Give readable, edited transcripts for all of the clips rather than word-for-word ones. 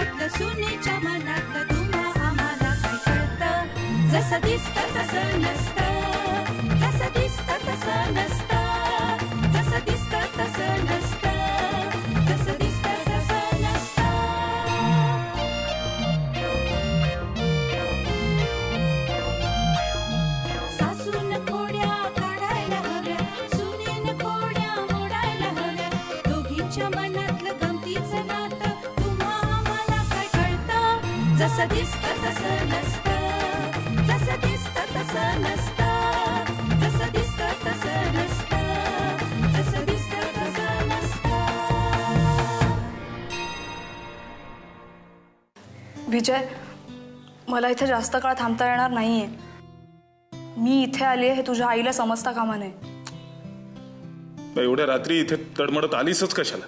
मनातलं सुनेच्या मनातलं तुम्हा आम्हाला काय कळतं. जसं दिसतं तसं नसतं, जसं दिसतं तसं नसतं, जसं दिसतं तसं नसतं, जसं दिसतं तसं नसतं. सासून खोड्या काढायला हव्या, सुनेन खोड्या मोडायला हव्या. दोघींच्या मनातलं गमतीचं नातं तुम्हा आम्हाला काय कळतं. जसं दिसतं तसं नसतं, जसं दिसतं तसं नसतं, जसं दिसतं तसं नसतं, जसं दिसतं तसं नसतं. विजय, मला इथे जास्त काळ थांबता येणार नाहीये. मी इथे आली आहे हे तुझ्या आईला समजता कामा नये. एवढ्या रात्री इथे तडमडत आलीसच कशाला?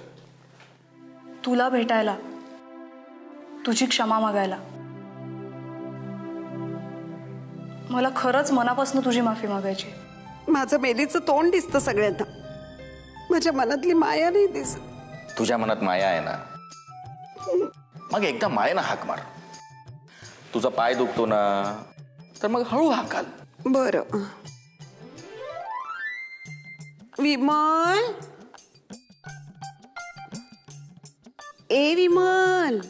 तुला भेटायला, तुझी क्षमा मागायला. मला खरंच मनापासून तुझी माफी मागायची. माझं मेलीचं तोंड दिसतं सगळ्यांना, माझ्या मनातली माया नाही दिसत. तुझ्या मनात माया आहे ना, मग एकदा मायेनं हाक मार. तुझा पाय दुखतो ना, तर मग हळू हाकाल. बरं. विमल, ए विमल.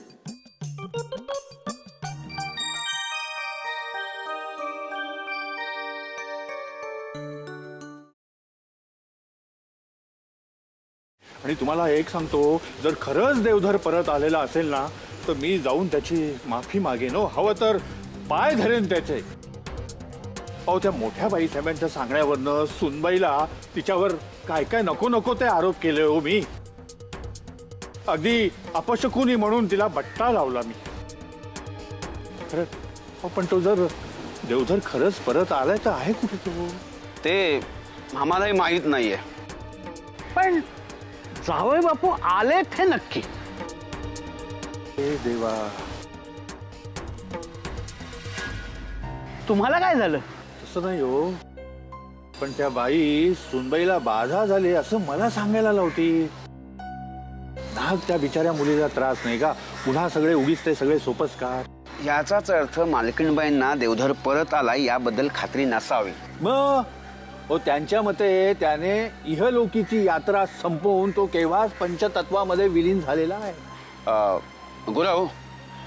आणि तुम्हाला एक सांगतो, जर खरंच देवधर परत आलेला असेल ना, तर मी जाऊन त्याची माफी मागेन. हो, हवं तर पाय धरेन त्याचे. अहो, त्या मोठ्या बाईसाहेबांच्या सांगण्यावरनं सुनबाईला तिच्यावर काय काय नको नको ते आरोप केले हो मी. अगदी अपशकुनी म्हणून तिला बट्टा लावला मी. खरं पण तो जर देवधर खरंच परत आलाय तर आहे कुठे तो? ते आम्हालाही माहित नाहीये, पण जावई बापू आलेत हे नक्की. हे देवा, तुम्हाला काय झालं? तसं नाही हो, पण त्या बाई सुनबाईला बाधा झाली असं मला सांगायला लावती. नाग त्या बिचाऱ्या मुलीला त्रास नाही का? पुन्हा सगळे उगीच ते सगळे सोपस्कार. याचाच अर्थ मालकीणबाईंना देवधर परत आला याबद्दल खात्री नसावी. मग हो, त्यांच्या मते त्याने इहलोकीची यात्रा संपवून तो केव्हाच पंचतत्वामध्ये विलीन झालेला आहे. गुराव,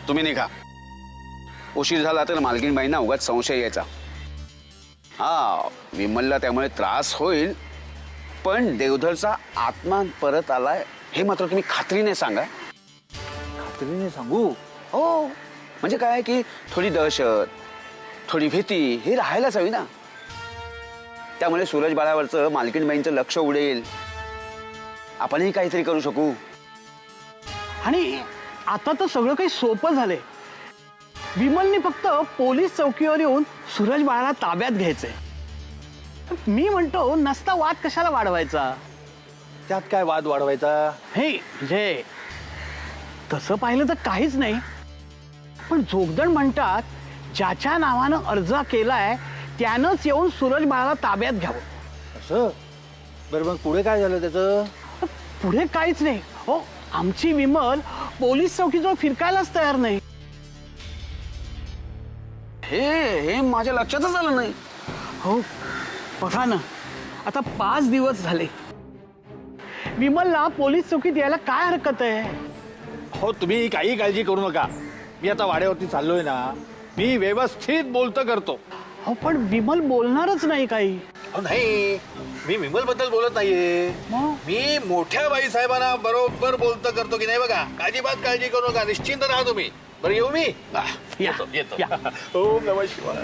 तुम्ही निघा. उशीर झाला तर मालकीणबाईंना उगाच संशय यायचा. हा, विमलला त्यामुळे त्रास होईल, पण देवधरचा आत्मा परत आलाय हे मात्र तुम्ही खात्रीने सांगा. खात्रीने सांगू? हो, म्हणजे काय की थोडी दहशत, थोडी भीती हे राहायलाच हवी ना. त्यामुळे सूरज बाळावरचं मालकीणबाईंचं लक्ष उडेल. आपणही काहीतरी करू शकू. आणि आता तर सगळं काही सोपं झालंय. विमलने फक्त पोलीस चौकीवर येऊन सूरज बाळाला ताब्यात घ्यायचंय. मी म्हणतो नसता वाद कशाला वाढवायचा? त्यात काय वाद वाढवायचा? हे म्हणजे तसं पाहिलं तर काहीच नाही, पण जोगदंड म्हणतात ज्याच्या नावानं अर्ज केलाय त्यानंच येऊन सूरज बाळाला ताब्यात घ्यावं. असं? बरं, मग पुढे काय झालं त्याचं? पुढे काहीच नाही हो. आमची विमल पोलीस चौकीजवळ फिरकायलाच तयार नाही. हे माझ्या लक्षातच आलं नाही. हो, बघा ना, आता 5 दिवस झाले. विमलला पोलीस चौकीत यायला काय हरकत आहे? हो, तुम्ही काही काळजी करू नका. मी आता वाड्यावरती चाललोय ना, मी व्यवस्थित बोलतो करतो. हो, पण विमल बोलणारच नाही काही. नाही, मी विमल बद्दल बोलत नाहीये. मी मोठ्या बाई साहेबांना बरोबर बोलतो करतो की नाही. बघा, अजिबात काळजी करू नका, निश्चिंत राहा तुम्ही. बरं, येऊ मी? येतो. ओम नमः शिवाय.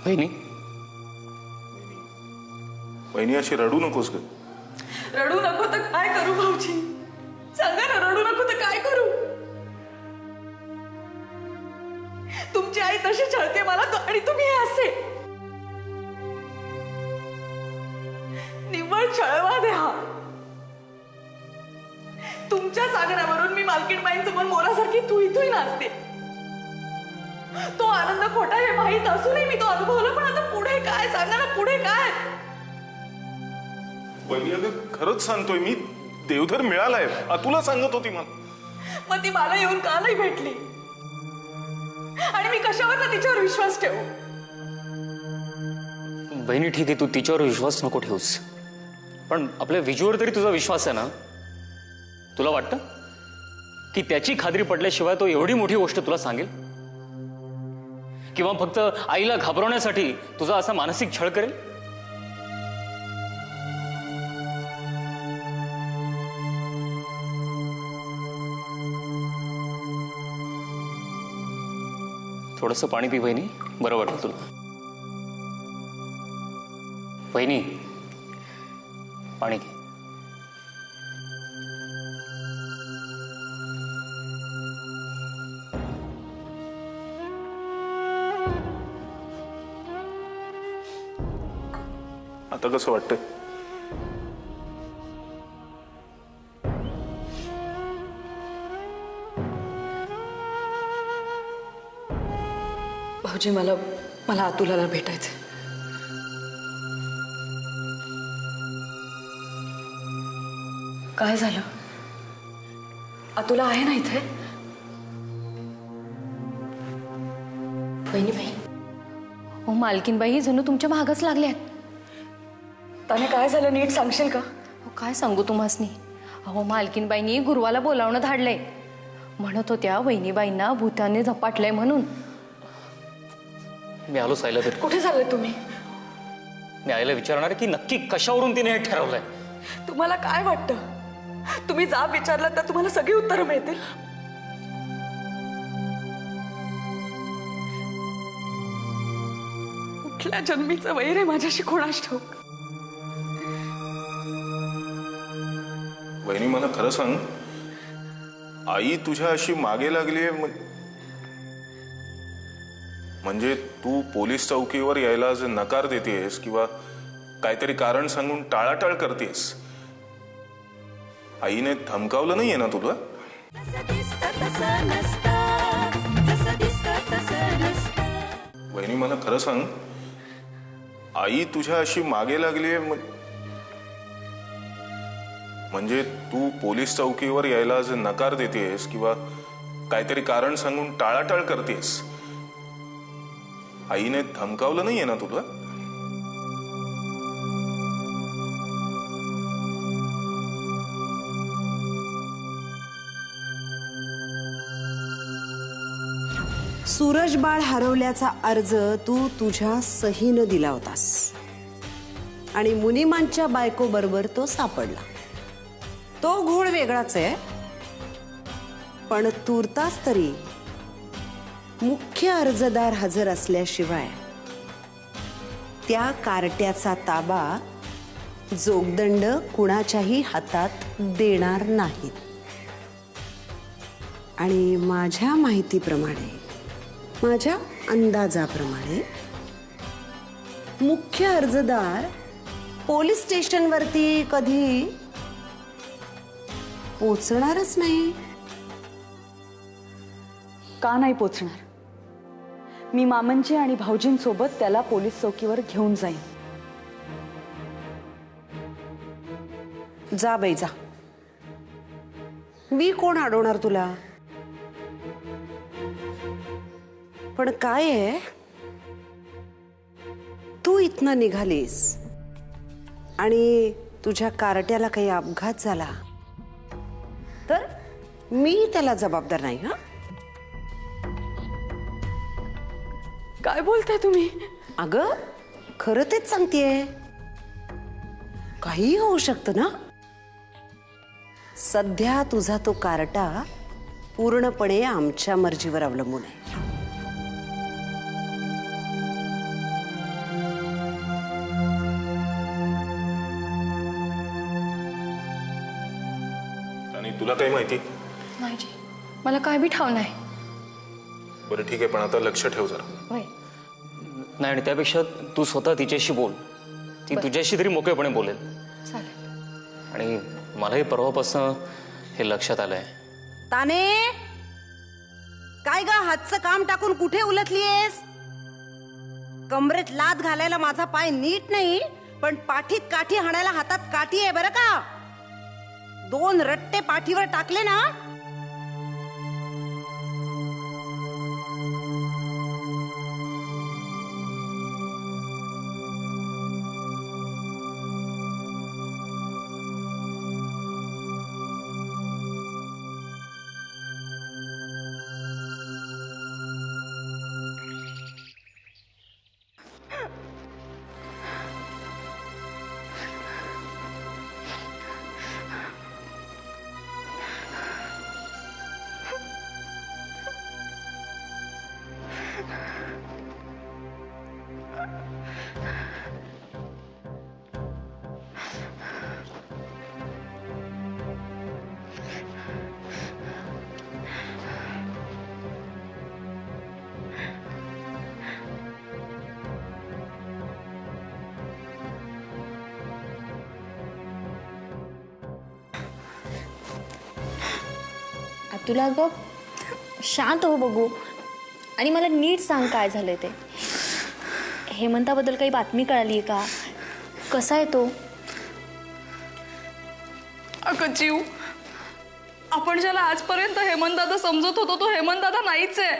वहिनी, वहिनी अशी रडू नकोस ग. रडू नको तर काय करू भाऊजी? सांगा ना, रडू नको तर काय करू? तुमची आई तशी छळते मला आणि तुम्ही हे असे निव्वळ छळवाद आहे हा. तुमच्या सांगण्यावरून मी मालकीणबाईंसमोर मोरासारखी तुई नाचते. तो आनंद खोटा हे माहीत असूनही मी तो अनुभवला. पण आता पुढे काय सांगा ना, पुढे काय? वहिनी अगं खरंच सांगतोय मी, देवधर मिळालाय. तुला सांगत होती मला. मग ती मला येऊन का नाही भेटली? आणि मी कशावर ना तिच्यावर विश्वास ठेवू? बहिणी ठीक आहे, तू तिच्यावर विश्वास नको ठेवूस, पण आपल्या विजूवर तरी तुझा विश्वास आहे ना? तुला वाटतं की त्याची खात्री पडल्याशिवाय तो एवढी मोठी गोष्ट तुला सांगेल? किंवा फक्त आईला घाबरवण्यासाठी तुझा असा मानसिक छळ करेल? थोडंसं पाणी पी बहिणी, बरं वाटेल तुला. बहिणी पाणी घे. आता कसं वाटतंय? भाऊजी मला अतुलाला भेटायचंय. काय झालं? अतुला आहे ना इथे? बहिणीबाई, हो मालकीनबाई जणू तुमच्या भागच लागल्यात. त्याने काय झालं नीट सांगशील का? हो काय सांगू तुम्हासनी. अहो मालकीनबाईंनी गुरुवाला बोलावणं धाडलंय. म्हणत होत्या वहिनीबाईंना भूताने झपाटलंय म्हणून. मी आलो सायला भेट. कुठे चालले तुम्ही? मी आईला विचारणार की नक्की कशावरून तिने हे ठरवलंय. तुम्हाला काय वाटतं? तुम्ही जा विचारलं तर तुम्हाला सगळी उत्तरं मिळतील. कुठल्या जन्मीचं वैर आहे माझ्याशी कोणास ठाऊक. वहिनी मला खरं सांग, आई तुझ्या अशी मागे लागलीये म्हणजे तू पोलीस चौकीवर यायला जे नकार देतेस किंवा काहीतरी कारण सांगून टाळाटाळ करतेस, आईने धमकावलं नाहीये ना तुला? वहिनी मला खरं सांग, आई तुझ्या अशी मागे लागलीये म्हणजे तू पोलीस चौकीवर यायला जे नकार देतेस किंवा काहीतरी कारण सांगून टाळाटाळ करतेस, आईने धमकावलं नाहीये ना तुला? सूरज बाळ हरवल्याचा अर्ज तू तुझ्या सहीनं दिला होतास आणि मुनिमांच्या बायको बरोबर तो सापडला. तो घोळ वेगळाच आहे, पण तुर्तास तरी मुख्य अर्जदार हजर असल्याशिवाय त्या कार्ट्याचा ताबा जोगदंड कुणाच्याही हातात देणार नाहीत. आणि माझ्या माहितीप्रमाणे, माझ्या अंदाजाप्रमाणे मुख्य अर्जदार पोलीस स्टेशनवरती कधी पोचणारच नाही. का नाही पोचणार? मी मामनजी आणि भाऊजींसोबत त्याला पोलीस चौकीवर घेऊन जाईन. जा बाई जा, मी कोण अडवणार तुला? पण काय आहे, तू इथनं निघालीस आणि तुझ्या कार्ट्याला काही अपघात झाला तर मी त्याला जबाबदार नाही. हा, काय बोलताय तुम्ही? अगं खरं तेच सांगतेय. काही होऊ शकतं ना. सध्या तुझा तो कार्टा पूर्णपणे आमच्या मर्जीवर अवलंबून आहे. आणि तुला काही माहिती? नाही जी, मला काय बी ठाव नाही. बरं ठीक आहे, पण आता लक्ष ठेव जरा. होय. नाही, आणि त्यापेक्षा तू स्वतः तिच्याशी बोल. ती तुझ्याशी तरी मोकळेपणे बोलेल. चालेल. आणि मलाही परवापासून हे लक्षात आलंय. ताने, काय ग हातचं काम टाकून कुठे उलटलीयस? कमरेत लात घालायला माझा पाय नीट नाही, पण पाठीत काठी हाणायला हातात काठी आहे बरं का. 2 रट्टे पाठीवर टाकले ना. तुला ग शांत हो बघू, आणि मला नीट सांग काय झालंय ते. हेमंताबद्दल काही बातमी कळाली आहे का? कसा आहे तो? अगं जीव, आपण ज्याला आजपर्यंत हेमंत दादा समजत होतो तो हेमंत दादा नाहीच आहे.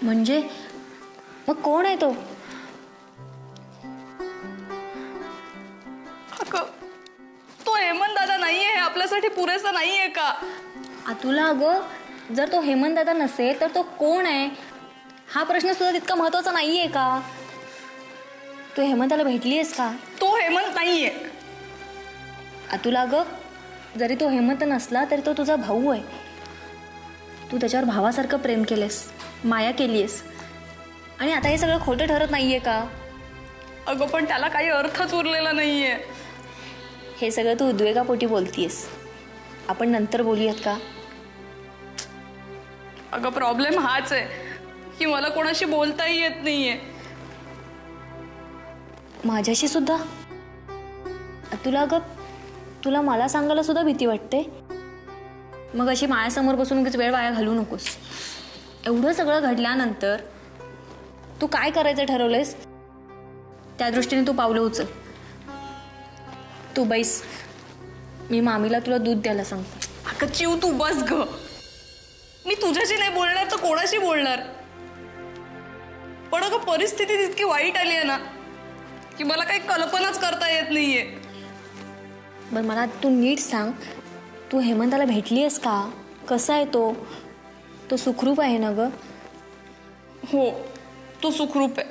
म्हणजे मग कोण आहे तो? अगं, तो हेमंत दादा नाहीये हे आपल्यासाठी पुरेसं नाहीये का? तुला अगं, जर तो हेमंत दादा नसेल तर तो कोण आहे हा प्रश्न सुद्धा तितका महत्वाचा नाहीये का? तू हेमंताला भेटलीयस का? तो हेमंत नाहीये. तुला अगं, जरी तो हेमंत नसला तरी तो तुझा भाऊ आहे. तू त्याच्यावर भावासारखं प्रेम केलेस, माया केलीयस, आणि आता हे सगळं खोटं ठरत नाहीये का? अगं पण त्याला काही अर्थच उरलेला नाहीये. हे सगळं तू उद्वेगापोटी बोलतीयस. आपण नंतर बोलूयात का? अगं प्रॉब्लेम हाच आहे की मला कोणाशी बोलताही येत नाहीये. माझ्याशी सुद्धा? तुला अगं, तुला मला सांगायला सुद्धा भीती वाटते. मग अशी मायासमोर बसून उगीच वेळ वाया घालू नकोस. एवढं सगळं घडल्यानंतर तू काय करायचं ठरवलंयस त्या दृष्टीने तू पावलं उचल. तू बैस, मी मामीला तुला दूध द्यायला सांगतो. अगं चिव, तू बस ग. मी तुझ्याशी नाही बोलणार तर कोणाशी बोलणार? पण अगं परिस्थिती इतकी वाईट आली आहे ना की मला काही कल्पनाच करता येत नाहीये. बरं मला तू नीट सांग, तू हेमंताला भेटलीयस का? कसा आहे तो? तो सुखरूप आहे ना ग? हो, तो सुखरूप आहे.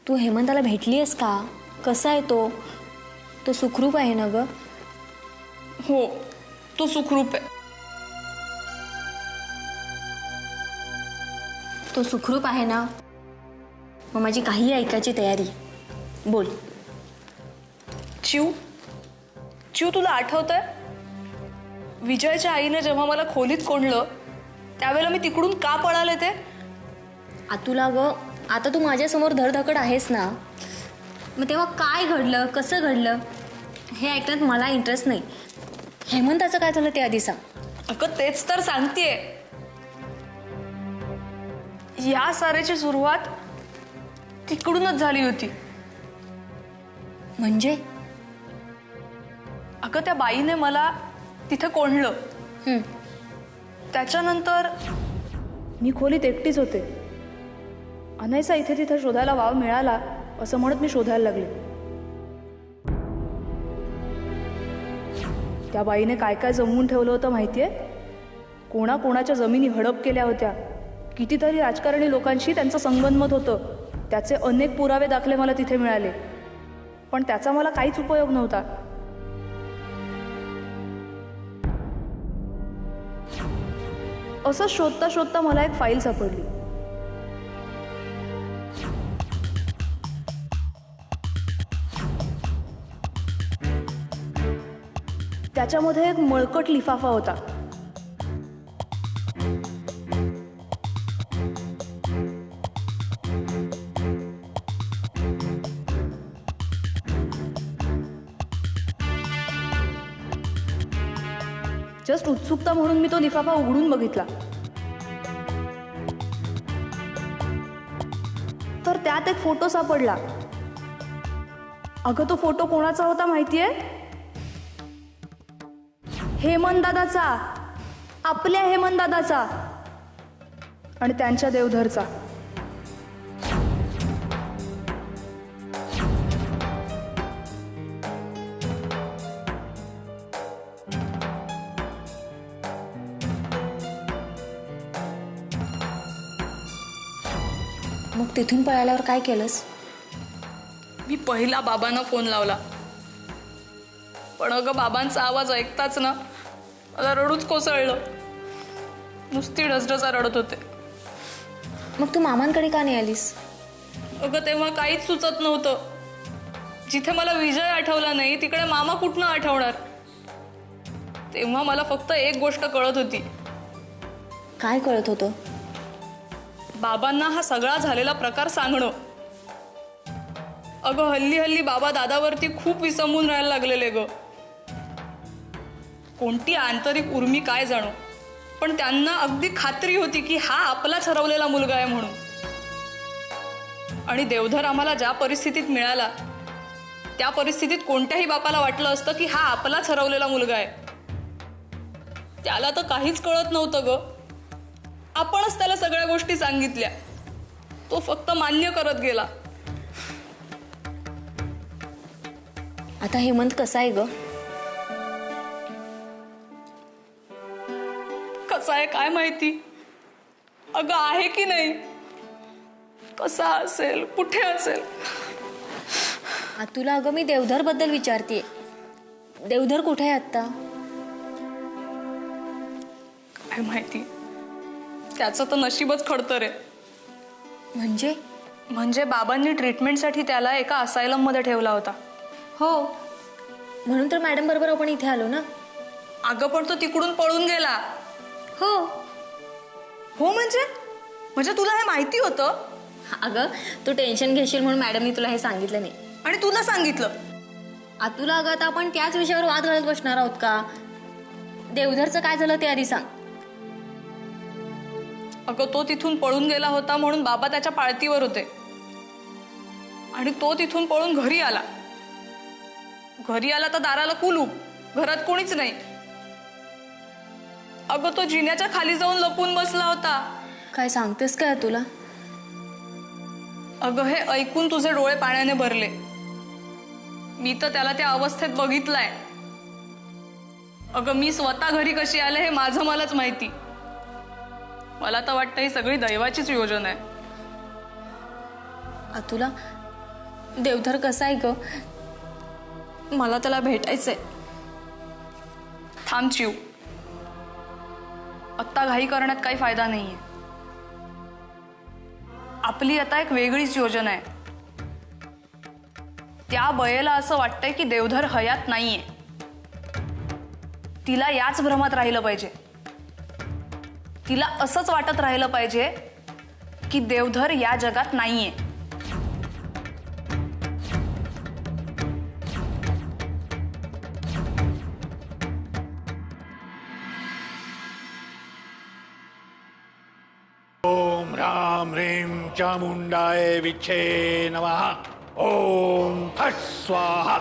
तू हेमंताला भेटलीयस का? कसा आहे तो? तो सुखरूप आहे ना ग? हो, तो सुखरूप आहे. तो सुखरूप आहे ना? मग माझी काही ऐकायची तयारी. बोल. चिव, तुला आठवतंय विजयच्या आईने जेव्हा मला खोलीत कोंडलं त्यावेळेला मी तिकडून का पळाले ते? तुला ग, आता तू माझ्यासमोर धडधकड आहेस ना, मग तेव्हा काय घडलं, कसं घडलं हे ऐकण्यात मला इंटरेस्ट नाही. हेमंताचं काय झालं ते आधी सांग. अगं तेच तर सांगतेय. या साऱ्याची सुरुवात तिकडूनच झाली होती. म्हणजे? अगं त्या बाईने मला तिथे कोंडलं. त्याच्यानंतर मी खोलीत एकटीच होते. अनायसा इथे तिथे शोधायला वाव मिळाला असं म्हणत मी शोधायला लागले. त्या बाईने काय काय जमवून ठेवलं होतं माहितीये? कोणाकोणाच्या जमिनी हडप केल्या होत्या. कितीतरी राजकारणी लोकांशी त्यांचं संगनमत होतं. त्याचे अनेक पुरावे दाखले मला तिथे मिळाले, पण त्याचा मला काहीच उपयोग नव्हता. असं शोधता शोधता मला एक फाईल सापडली. त्याच्यामध्ये एक मळकट लिफाफा होता. जस्ट उत्सुकता म्हणून मी तो लिफाफा उघडून बघितला, तर त्यात एक फोटो सापडला. अगं तो फोटो कोणाचा होता माहितीये? हेमंत दादाचा, आपल्या हेमंत दादाचा आणि त्यांच्या देवधरचा. मग तिथून पळाल्यावर काय केलंस? मी पहिला बाबांना फोन लावला, पण अगं बाबांचा आवाज ऐकताच ना मला रडूच कोसळलं. नुसती ढसढसा रडत होते. मग तू मामांकडे का नाही आलीस? अगं तेव्हा काहीच सुचत नव्हतं. जिथे मला विजय आठवला नाही तिकडे मामा कुठनं आठवणार. तेव्हा मला फक्त एक गोष्ट कळत होती. काय कळत होतं? बाबांना हा सगळा झालेला प्रकार सांगणं. अगं हल्ली हल्ली बाबा दादावरती खूप विसंबून राहायला लागलेले ग. कोणती आंतरिक उर्मी काय जाणो, पण त्यांना अगदी खात्री होती की हा आपलाच हरवलेला मुलगा आहे म्हणून. आणि देवधर आम्हाला ज्या परिस्थितीत मिळाला त्या परिस्थितीत कोणत्याही बापाला वाटलं असतं की हा आपलाच हरवलेला मुलगा आहे. त्याला तर काहीच कळत नव्हतं ग. आपणच त्याला सगळ्या गोष्टी सांगितल्या, तो फक्त मान्य करत गेला. आता हेमंत कसा आहे ग? कसा आहे काय माहिती. अगं आहे की नाही, कसा असेल, कुठे असेल. तुला अगं मी देवधर बद्दल विचारतीये. देवधर कुठे आहे आता? काय माहिती, त्याचं तर नशीबच खडतर आहे. म्हणजे बाबांनी ट्रीटमेंटसाठी त्याला एका असायलम मध्ये ठेवला होता. हो, म्हणून तर मॅडम बरोबर आपण इथे आलो ना. अगं पण तो तिकडून पळून गेला. हो हो म्हणजे तुला हे माहिती होतं? अगं तू टेन्शन घेशील म्हणून मॅडमनी तुला हे सांगितलं नाही. आणि तुला सांगितलं? तुला अगं आता आपण त्याच विषयावर वाद घालत बसणार आहोत का? देवधरचं काय झालं ते आधी सांग. अगं तो तिथून पळून गेला होता म्हणून बाबा त्याच्या पाळतीवर होते. आणि तो तिथून पळून घरी आला तर दाराला कुलूप, घरात कोणीच नाही. अगं तो जिन्याच्या खाली जाऊन लपून बसला होता. काय सांगतेस काय तुला? अगं हे ऐकून तुझे डोळे पाण्याने भरले. मी तर त्याला त्या अवस्थेत बघितलाय. अगं मी स्वतः घरी कशी आले हे माझं मलाच माहिती. मला तर वाटतं ही सगळी दैवाचीच योजना आहे. तुला देवधर कसा आहे ग? मला त्याला भेटायचंय. थांब चिव, आत्ता घाई करण्यात काही फायदा नाहीये. आपली आता एक वेगळीच योजना आहे. त्या बयेला असं वाटतंय की देवधर हयात नाहीये. तिला याच भ्रमात राहिलं पाहिजे. तिला असंच वाटत राहिलं पाहिजे की देवधर या जगात नाहीये. ओम राम ह्रीं चामुंडाय विच्छे नमः. ओम फट स्वाहा.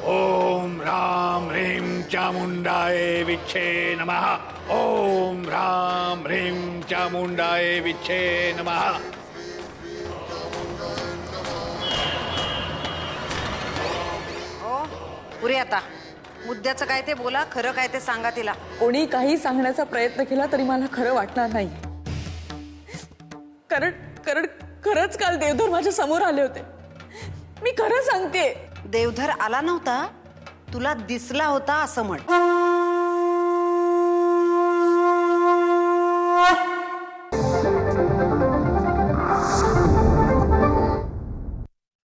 ओम राम ह्रीं चामुंडाय विच्छे नमः. ओम राम ह्रीं चामुंडाय विच्छे नमः. पुरे आता मुद्द्याचं काय ते बोला, खरं काय ते सांगा तिला. कोणी काही सांगण्याचा प्रयत्न केला तरी मला खरं वाटणार नाही. कारण खरंच काल देवधर माझ्या समोर आले होते. मी खरं सांगते. देवधर आला नव्हता, तुला दिसला होता असं म्हण.